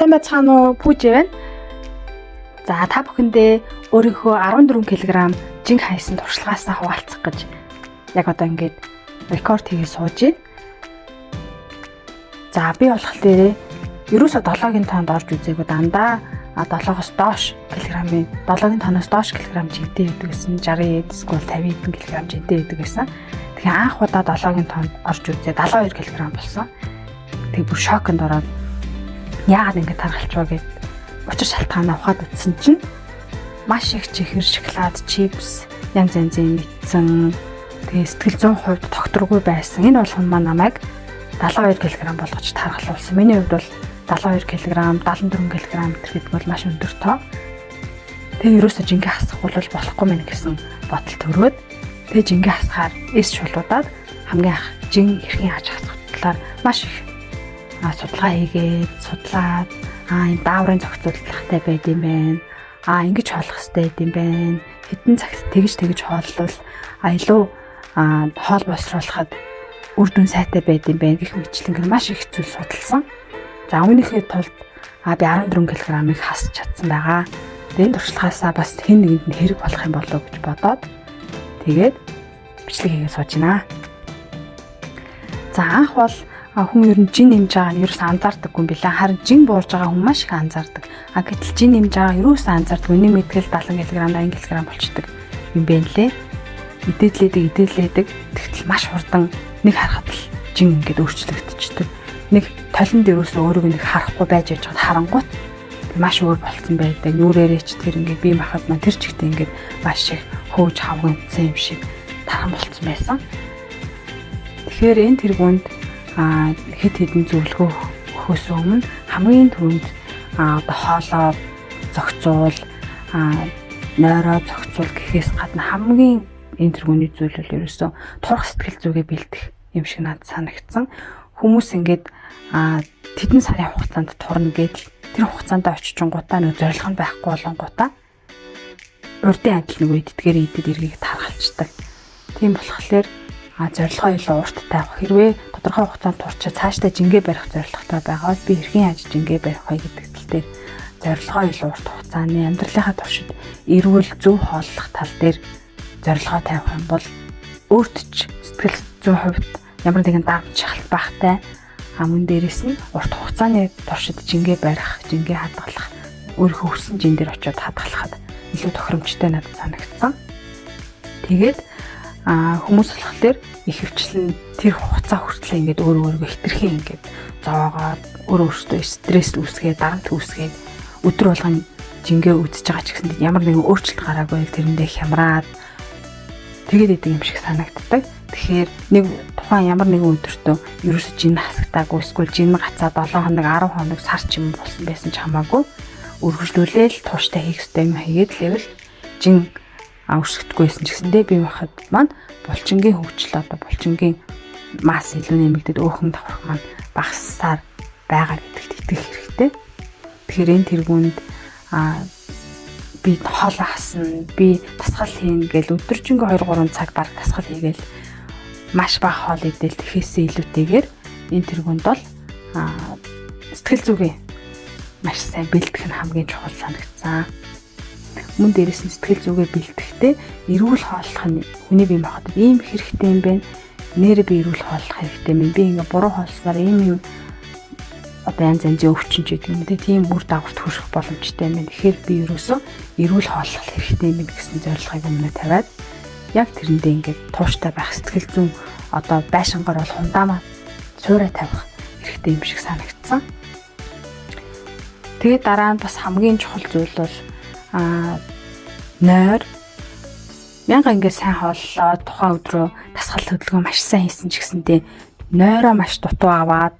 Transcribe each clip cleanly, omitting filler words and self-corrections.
сайн байцгаана уу? Пүүж байна. За та бүхэндээ өөрийнхөө 14 кг жинг хайсан туршлагаасаа хуваалцах гэж яг одоо ингээд рекорд хийгээд сууж байна. За би болохоор ерөөсө 7-гийн тоонд орж үзээгүй дандаа 7-оос доош килограммын 7-гийн тооноос доош килограмм жинтэй байдаг гэсэн 60 эсвэл 50 кг жинтэй байдаг гэсэн. Тэгэхээр анх удаа 7-гийн тоонд орж үзээ 72 кг болсон. Тэг бүр шоконд ороод яагаад ингэ тархалчваа гэд учир шалтгаанаа ухаад утсан чинь маш их чихэр, шоколад, чипс, янз янзын мэдсэн. Тэгээ сэтгэл 100% тогтворгүй байсан. Энэ болгон маань намайг 72 кг болгож тархалуулсан. Миний хувьд бол 72 кг, 74 кг гэхэд бол маш өндөр тоо. Тэгээ ерөөсө жингээ хасахгүй бол болохгүй мэн гэсэн бодол төрөөд тэгээ жингээ хасахаар эс шулуудаад хамгийн анх жин хэрхэн хаж хасах талаар маш их судалгаа хийгээд судлаад энэ дааврын зохицуулалттай байд юм байна. Ингэж хооллох хэрэгтэй юм байна. Хэдэн цагт тэгж хооллол илүү хоол боловсруулахад үр дүн сайтай байд юм байна гэх мэтлэн маш их зүйл судалсан. За үүнийхээ тулд би 14 кг-ыг хасч чадсан байгаа. Энэ туршлагаасаа бас хэн нэгэнд нь хэрэг болох юм болов гэж бодоод тэгээд бичлэг хийгээд сууж байна. За анх бол хүн ер нь жин нэмж байгаа нь ерөөс анзаардаггүй юм билээ. Харин жин буурж байгаа хүн маш их анзаардаг. Гэтэл жин нэмж байгаа ерөөс анзаардаггүй. Нэг мэтгэл 70 кг, 80 кг болчдөг юм байна лээ. Идэлээдэг. Тэгтэл маш хурдан нэг харахад л жин ингээд өөрчлөгдчихдөг. Нэг толинд ерөөсөө өөрийгөө нэг харахгүй байж байгаад харангуут маш өөр болцсон байдаг. Нүрээрээ ч тэр ингээд бие махбод маань тэр чигтээ ингээд маш их хөөж хавгандсан юм шиг тархан болцсон байсан. Тэгэхээр энэ тэргуунд хэд хэдэн зөвлөгөө өгөхөөс өмнө хамгийн түрүүнд одоо хоолоо зохицуул, нойроо зохицуул гэхээс гадна хамгийн энэ тэргүүний зүйл бол ерөөсөө турах сэтгэл зүгээ бэлдэх юм шиг надад санагдсан. Хүмүүс ингээд тэдэн сарын хугацаанд турна гэдэл тэр хугацаанд очичингуудаа нэг зорилго нь байхгүй болонгуудаа урдын адил нэг үед тэдгээр идэд эргийг тархалцдаг. Тийм болохоор зорилгоо илүү урт тавих хэрвээ тодорхой хугацаанд турчаа цаашдаа жингээ барих зорилготой байгаа бол би хэрхэн яаж жингээ барих вэ гэдэг тал дээр зорилгоо илүү урт хугацааны амьдралынхаа туршид эрүүл зөв хооллох тал дээр зорилгоо тавих юм бол өөрт ч сэтгэл 100% ямар нэгэн даамж шалт багтай мөн дээрээс нь урт хугацааны туршид жингээ барих, жингээ хадгалах, өөрийнхөө хүссэн жин дээр очиод хадгалахад илүү тохиромжтой надад санагдсан. Тэгээд хүмүүс болохоор их хвчлэн тэр хугацаа хүртэл ингээд өөрийгөө хитрхийн ингээд зоогоод өөрөөсөө стресс үүсгээд, дарамт үүсгээд өдөр болгон жингээ үзэж байгаа ч гэсэн ямар нэгэн өөрчлөлт гараагүй тэрэндээ хямраад тэгээд идэг юм шиг санагддаг. Тэгэхээр нэг тухайн ямар нэгэн өдөртөө ерөөсөж жин хасагдаагүй эсвэл жин гацаа 7 хоног 10 хоног сар ч юм болсон байсан ч хамаагүй үргэлжлүүлээл тууштай хийх ёстой юм хийгээд левел жин өсөхдөггүйсэн ч гэсэндээ бие махбод маань булчингийн хөгжил одоо булчингийн масс илүү нэмэгдээд өөхөн давхрах маань багассаар байгаа гэдэгт итгэх хэрэгтэй. Тэгэхээр энэ тэргүүнд би хоолоо хасна, би тасгал хийнэ гэл өдөржингөө 2-3 цаг баг тасгал хийгээл маш бага хоол идэл тэхээсээ илүүтэйгээр энэ тэргүүнд бол сэтгэл зүгээ маш сайн бэлдэх нь хамгийн чухал санагдсан. Мөн дээрээс нь сэтгэл зүгээ бэлтгэхдээ эрүүл хооллох нь хүний бие махбодод ийм хэрэгтэй юм байна. Нэрээ би эрүүл хооллох хэрэгтэй юм. Би ингээ буруу хоолсноор ийм одоо янз янзын өвчин ч гэдэг юм тийм үр дагаварт хүрэх боломжтой юм. Тэгэхээр би ерөөсөө эрүүл хооллох хэрэгтэй юм гэсэн зорилгыг өмнө тавиад яг тэрэндээ ингээд тууштай байх сэтгэл зүйн одоо байшингаар бол хундаамаа цуурай тавих хэрэгтэй юм шиг санагдсан. Тэгээд дараа нь бас хамгийн чухал зүйл бол нойр мянга ингээд сайн хооллоо тухайн өдрөө дасгал хөдөлгөөн маш сайн хийсэн ч гэсэндээ нойроо маш дутуу аваад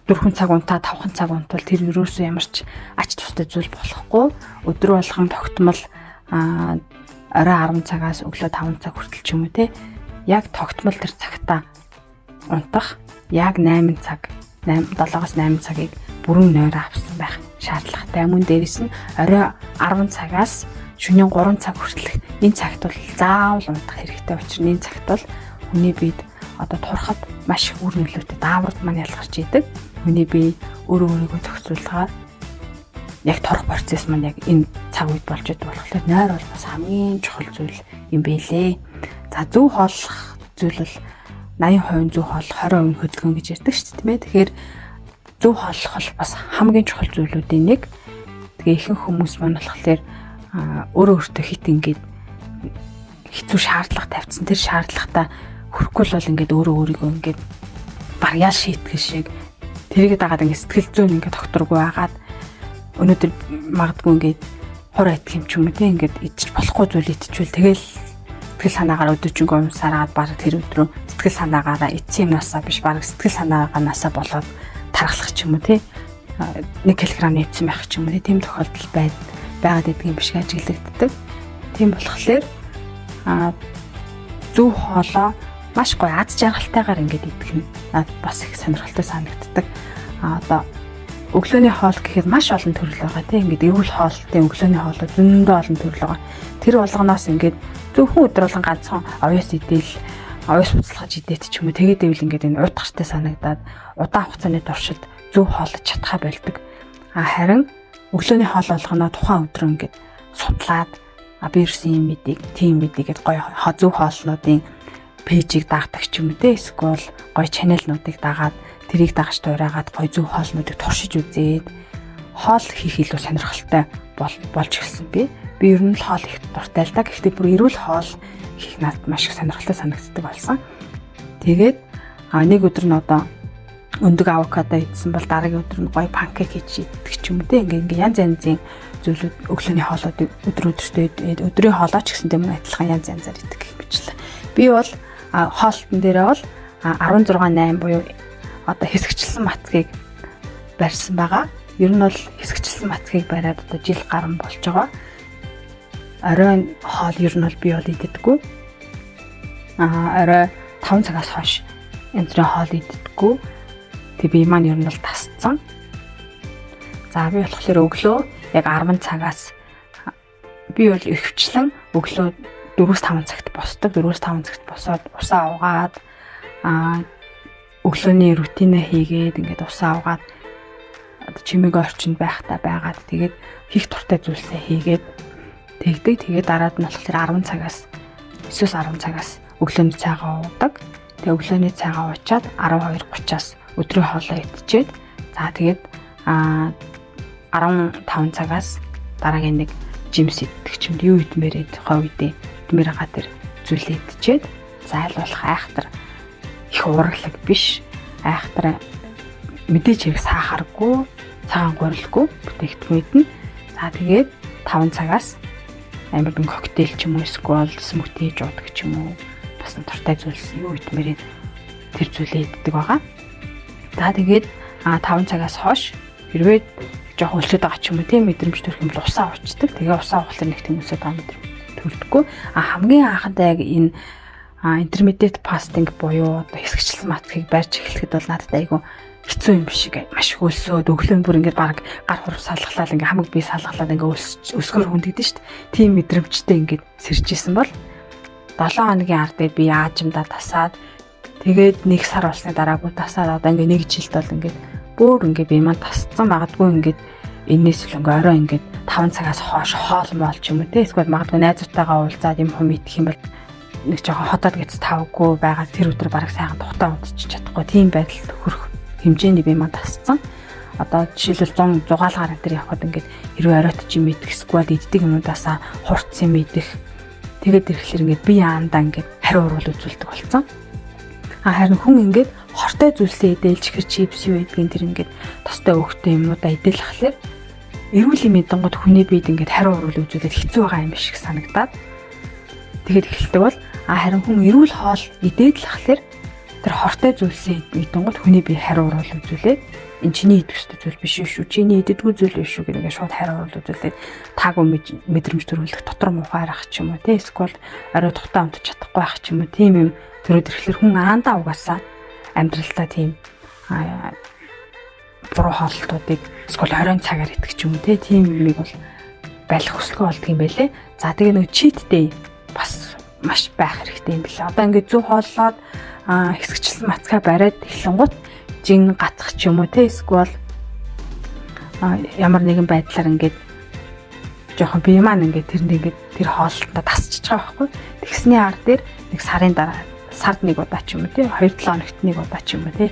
4 цаг унтаа 5 цаг унтвал тэр ерөөсөө ямар ч ач тустай зүйл болохгүй. Өдөр болгон тогтмол орой 10 цагаас өглөө 5 цаг хүртэл ч юм уу те яг тогтмол тэр цагтаа унтах яг 8 цаг 7-8 цагийг бүрэн нойроо авсан байх шаардлагатай. Мөн дээрээс нь орой 10 цагаас шөнийн 3 цаг хүртэлх энэ цагт бол заавал унтах хэрэгтэй. Учир нь энэ цагт бол хүний биед одоо турхад маш их үр нөлөөтэй дааврууд маань ялгарч идэг. Хүний бие өөрөө өөрийгөө зохицуулахаар яг торох процесс маань яг энэ цаг үед болж байгаа болохоор нойр бол бас хамгийн чухал зүйл юм байлээ. За зөв хооллох зүйл бол 80% зөв хооллох 20% хөдөлгөөн гэж ярьдаг шүү дээ тийм ээ. Тэгэхээр зөв хооллох бол бас хамгийн чухал зүйлүүдийн нэг. Тэгээ ихэнх хүмүүс маань болохоор өөрөө өөртөө хит ингээд хэцүү шаардлага тавьсан. Тэр шаардлагатаа хүрэхгүй бол ингээд өөрөө өөрийгөө ингээд барьяал шийтгэх шиг тэрийг дагаад ингээд сэтгэл зүйн ингээд докторгүй байгаад өнөөдөр магадгүй ингээд хор айтх юм ч юм уу тийм ингээд идчих болохгүй зүйл идчихвэл тэгэл сэтгэл санаагаар өдөржингөө умсараад баг тэр өдрөө сэтгэл санаагаараа эцсийн юмнасаа биш баг сэтгэл санаагаанасаа болоод тархлах ч юм уу тийм 1 кг нээсэн байх ч юм уу тийм тохиолдол байгаад идэх юм биш гэж ажиглагддаг. Тийм болохоор зөв хоолоо маш гоё аз жаргалтайгаар ингээд идэх нь бас их сонирхолтой санагддаг. Одоо өглөөний хоол гэхэд маш олон төрөл байгаа тийм ингээд эрүүл хоолтой өглөөний хоолой зөндөө олон төрөл байгаа. Тэр болгоноос ингээд зөвхөн өдөр болгон ганцхан оёс идэл оёс буцалгаж идээд ч юм уу тэгээд ивэл ингээд энэ уйтгартай санагдаад удаан хугацааны туршид зөв хоолж чадхаа болдог. Харин өглөөний хоол болгоноо тухайн өдрөө ингээд судлаад би ерсэн юм мэдээ, тийм мэдээгээд гоё зөв хоолнуудын пэйжийг дагдаг ч юм уу те эсвэл гоё чаналнуудыг дагаад тэрийг дагаж дуурайгаад гоё зөв хоолнуудыг туршиж үзээд хоол хийх илүү сонирхолтой болж ирсэн би. Би ер нь л хоол их дуртай л да. Гэхдээ бүр эрүүл хоол хийх надад маш их сонирхолтой санагддаг болсон. Тэгээд нэг өдөр нь одоо өндөг авокадо идсэн бол дараагийн өдөр нь гоё панкейк хийж идэх ч юм уу те ингээ янз янзын зүйлүүд өглөөний хоолойд өдрийн хоолой ч гэсэн тийм адилхан янз янзаар идэх гэх мэтлээ. Би бол хоолтон дээрээ бол 16-8 буюу одоо хэсэгчлсэн матгийг барьсан байгаа. Ер нь бол хэсэгчлсэн матгийг бариад одоо жил гарсан болж байгаа. Оройн хоол ер нь бол би бол иддэггүй. Орой 5 цагаас хойш энэний хоол иддэггүй. Тэг би маань ер нь бол тасцсан. За би болохоор өглөө яг 10 цагаас би бол ихэвчлэн өглөө 4-5 цагт босдог. 4-5 цагт босоод усаа уугаад өглөөний рутинаа хийгээд ингээд усаа уугаад чимээгийн орчинд байхдаа байгаад тэгээд хийх дуртай зүйлсээ хийгээд тэгдэг. Тэгээд дараад нь болохоор 10 цагаас 9-10 цагаас өглөөний цайгаа уудаг. Тэгээд өглөөний цайгаа уучаад 12:30-аас өдрийн хоолоо идчихэд за тэгээд 15 цагаас дараагийн нэг жимс идэх ч юм юу идмээр тухай үедээ идмээр байгаа тэр зүйлээ идчихэд зайлуулах айхтар их урлаг биш айхтар мэдээж хэрэг сахаргүй цагаан гурилгүй бүтээгдэхүүнүүд нь за тэгээд 5 цагаас амар нэг коктейл ч юм уу эсвэл смути хийж уудаг ч юм уу бас дуртай зүйлс юу идмээр тэр зүйлээ иддэг байгаа. За тэгээд 5 цагаас хойш хэрвээ жоох өлсөд байгаа ч юм уу тийм мэдрэмж төрөх юм бол усаа уучдаг. Тэгээ усаа уухлаар нэг тийм өлсөд байгаа мэдрэмж төрдөггүй. Хамгийн анхандаа яг энэ интермедиэт фастинг буюу одоо хэсэгчлсэн матгийг барьж эхлэхэд бол надад айгүй хэцүү юм биш гэ. Маш их өлсөөд өглөө бүр ингээд баг гар хурав салгалаад ингээд хамаг бие салгалаад ингээд өсгөр хүндэгдэн шүү дээ. Тийм мэдрэмжтэй ингээд сэржижсэн бол 7 хоногийн ардыг би аажимдаа тасаад тэгээд 1 сар болсны дараа бүр тасаад одоо ингээд 1 жилд бол ингээд бүр ингээд би маань тасцсан магадгүй ингээд энэс л ингээд орой ингээд 5 цагаас хойш хоол моол ч юм уу те эсвэл магадгүй найзуудтайгаа уулзаад юм хүм идэх юм бол нэг жоохон хотод гэж тавгүй байгаа тэр өдөр бараг сайхан тухтаа унтчих чадахгүй тийм байдалд хүрэх хэмжээний би маань тасцсан. Одоо жишээлбэл 100 зугаалгаар энэ төр явхад ингээд хэрвээ оройтч юм идэх эсвэл иддэг юмудаасаа хурц юм идэх тэгээд ирэхлээр ингээд би яандаа ингээд хариу урвал үзүүлдэг болсон. Харин хүн ингээд хортой зүйлсээ идэл чихэр чипс юу гэдгийг тэр ингээд тостой өөхтэй юмудаа идэл ахлаар эрүүл юм эдэнгууд хүний биед ингээд хариу урвал үзүүлээд хэцүү байгаа юм шиг санагдаад тэгээд эхэлдэг бол харин хүн эрүүл хоол идээд л ахлаар тэр хортой зүйлсээ идэнгууд хүний бие хариу урвал үзүүлээд энэ чиний идэх ёстой зүйл биш шүү. Чиний иддэггүй зүйл биш шүү гэдгээ шууд хариу урвал үзүүлээд таагүй мэдрэмж төрүүлэх дотор мухаарах ч юм уу те эсвэл орой тухтаа унтаж чадахгүй байх ч юм уу тийм юм төрөөд ирэхлээр хүн аандаа угаасаа амьдралдаа тийм буруу хоолтуудыг эсвэл оройн цагаар идэх ч юм уу те тийм юмыг бол байлах хүсэлгүй болдго юм байлээ. За тэгээ нэг cheat day бас маш байх хэрэгтэй юм билээ. Одоо ингээд зөв хооллоод хэсэгчлсэн мацгаа бариад эхлэнгуут жин гацах ч юм уу те эсвэл ямар нэгэн байдлаар ингээд жоохон бие маань ингээд тэр хоолтоо тасчих байгаа байхгүй. Тэгсний ар дээр нэг сарын дараа сард нэг удаа ч юм уу тий 2-7 хоногт нэг удаа ч юм уу тий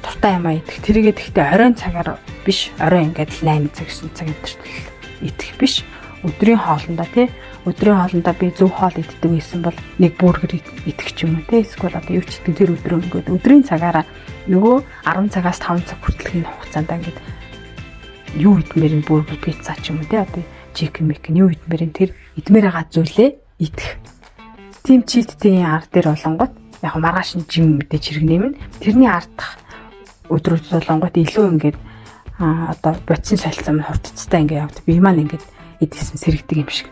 дуртай юм идэх. Тэрийгээ тэгтээ оройн цагаар биш, оройн ингээд 8 цаг 9 цаг өдөртөл идэх биш. Өдрийн хоолндоо тий өдрийн хоолндоо би зөв хоол иддэг байсан бол нэг бургер идэх ч юм уу тий эсвэл одоо юу ч гэдэг тэр өдрөө ингээд өдрийн цагаараа нөгөө 10 цагаас 5 цаг хүртэлхийн хугацаанд ингээд юу идмээрийн бургер пицца ч юм уу тий одоо чикен мекен юу идмээрийн тэр идмээр байгаа зүйлээ идэх. Тим читтэй ар дээр болонгот яг маргааш нь жим мэдээж хэрэгнэмэн тэрний ардах өдрүүд болонгот илүү ингээд одоо бодисын солилцоо нь хурдцтай ингээд явд. Би маань ингээд идсэн сэрэгдэг юм шиг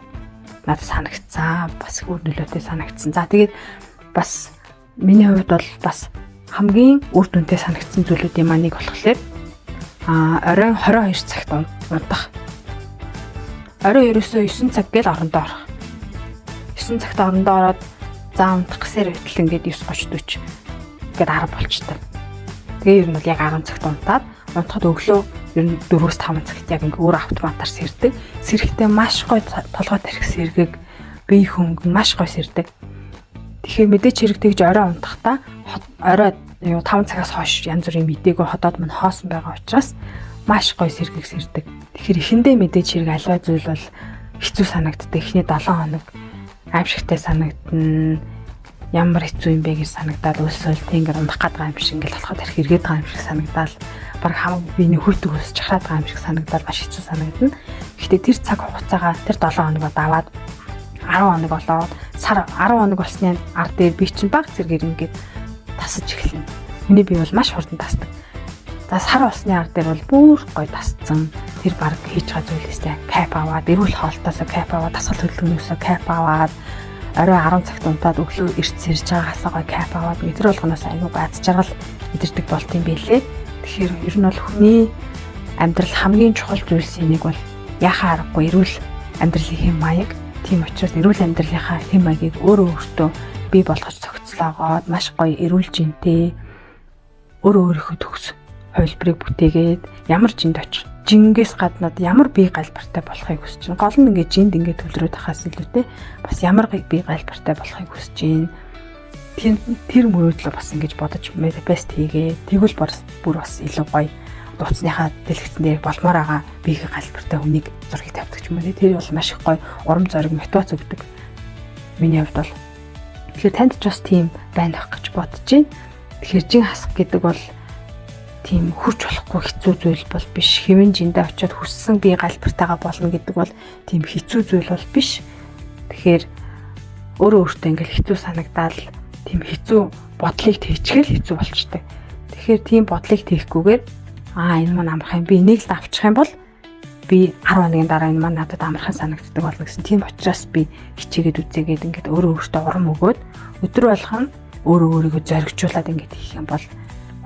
надад санагдсан. Бас өөр нөлөөтэй санагдсан. За тэгээд бас миний хувьд бол бас хамгийн үр дүнтэй санагдсан зүйлүүдийн маань нэг болохоор оройн 22 цагт унтах. Орой ерөөсөө 9 цаг гээд орондоо орох. 9 цагт орондоо ороод заа унтах гэсээр байтал ингээд 9:30 гээд 10 болчтой. Тэгээ ер нь бол яг 10 цагт унтаад унтахад өглөө ер нь 4-5 цагт яг ингээд өөр автоматар сэрдэг. Сэрэхдээ маш гоё толгой тарих сэргийг бие хөнгөн маш гоё сэрдэг. Тэгэхээр мэдээч хэрэгтэйж орой унтахдаа орой 5 цагаас хойш янз бүрийн мэдээгөө ходоод мань хоосон байгаа учраас маш гоё сэргийг сэрдэг. Тэгэхээр эхэндээ мэдээж хэрэг аливаа зүйл бол хэцүү санагддаг. Эхний 7 хоног аимшигтай санагдана. Ямар хэцүү юм бэ гэж санагдаад өлсөөл тэнгэр унах гээд байгаа юм шиг ингээл толгой тарих эргээд байгаа юм шиг санагдаал баг хамаг биений хүйтэг ус чахраад байгаа юм шиг санагдаад маш хэцүү санагдана. Гэхдээ тэр цаг хугацаагаа тэр 7 хоногоо даваад 10 хоног болоод сар 10 хоног болсны ар дээр би чинь баг зэргээр ингээд тасаж эхэлнэ. Миний бие бол маш хурдан тасдаг. За сар болсны ар дээр бол бүр гоё тасцсан. Тэр баг хийж байгаа зүйлээсээ кайф аваад, эрүүл хоолтоосоо кайф аваад, дасгал хөдөлгөөнөөсөө кайф аваад, орой 10 цагт унтаад өглөө эрт сэрж байгаагаасаа гоё кайф аваад, метр болгоноос аюу аз жаргал мэдэрдэг болт юм билээ. Тэгэхээр ер нь бол хүний амьдрал хамгийн чухал зүйлсийн нэг бол яхаа аргагүй эрүүл амьдралын хэм маяг. Тийм учраас эрүүл амьдралынхаа хэм маягийг өөрөө өөртөө бий болгож цогцлоогоод маш гоё эрүүл жинтэй өөрийнхөө төгс хувилбарыг бүтээгээд ямар жинд очих. Жингээс гаднаад ямар бие галбартай болохыг хүсэж байна. Гол нь ингээд жинд ингээд төвлөрөөд хахаас илүүтэй бас ямар бие галбартай болохыг хүсэж байна. Тэр мөрөөдлөө бас ингэж бодож манифест хийгээ. Тэгвэл бүр бас илүү гоё нууцныхаа дэлгэцэн дээр болмоор байгаа бие галбартай хүнийг зургийг тавьдаг ч юм уу. Тэр бол маш их гоё урам зориг мотивац өгдөг. Миний хувьд бол тэгэхээр танд ч бас тийм байна гэж бодож байна. Тэгэхээр жин хасах гэдэг бол тийм хурж болохгүй хэцүү зүйл бол биш. Хэвэн жиндээ очиод хүссэн бие галбартайгаа болно гэдэг бол тийм хэцүү зүйл бол биш. Тэгэхээр өөрөө өөртөө ингээл хэцүү санагдаал тийм хэцүү бодлыг тээчгээл хэцүү болчтой. Тэгэхээр тийм бодлыг тээхгүйгээр энэ маань амархан би энийг л авчих юм бол би 10 хоногийн дараа энэ маань надад амархан санагддаг болно гэсэн. Тийм учраас би хичээгээд үзээгээд ингээд өөрөө өөртөө урам өгөөд өдөр болгон өөрийгөө зоригжуулаад ингээд хийх юм бол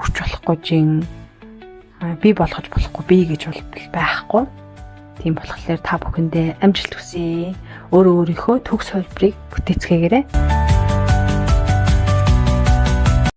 хүч болохгүй жин би болгож болохгүй би гэж бол байхгүй. Тийм болохоор та бүхэндээ амжилт хүсье. Өөрийнхөө төгс хувилбарыг бүтээцгээгээрэй.